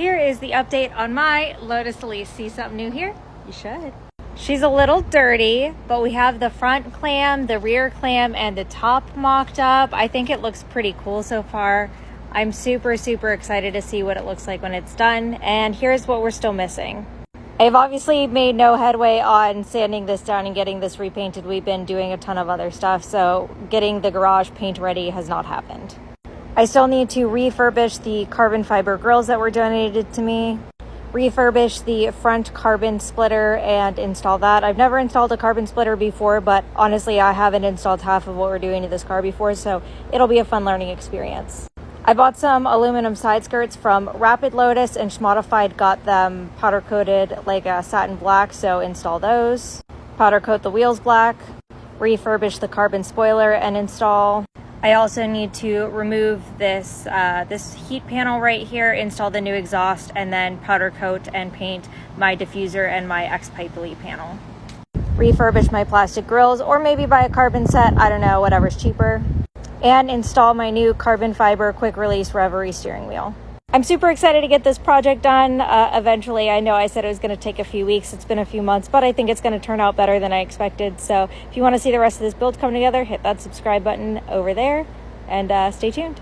Here is the update on my Lotus Elise. See something new here? You should. She's a little dirty, but we have the front clam, the rear clam, and the top mocked up. I think it looks pretty cool so far. I'm super excited to see what it looks like when it's done. And here's what we're still missing. I've obviously made no headway on sanding this down and getting this repainted. We've been doing a ton of other stuff, so getting the garage paint ready has not happened. I still need to refurbish the carbon fiber grills that were donated to me, refurbish the front carbon splitter and install that. I've never installed a carbon splitter before, but honestly, I haven't installed half of what we're doing to this car before, so it'll be a fun learning experience. I bought some aluminum side skirts from Rapid Lotus, and Schmodified got them powder coated like a satin black, so install those. Powder coat the wheels black, refurbish the carbon spoiler and install. I also need to remove this heat panel right here, install the new exhaust, and then powder coat and paint my diffuser and my X-pipe lead panel. Refurbish my plastic grills, or maybe buy a carbon set, I don't know, whatever's cheaper. And install my new carbon fiber quick release Reverie steering wheel. I'm super excited to get this project done eventually. I know I said it was going to take a few weeks. It's been a few months, but I think it's going to turn out better than I expected. So if you want to see the rest of this build come together, hit that subscribe button over there and stay tuned.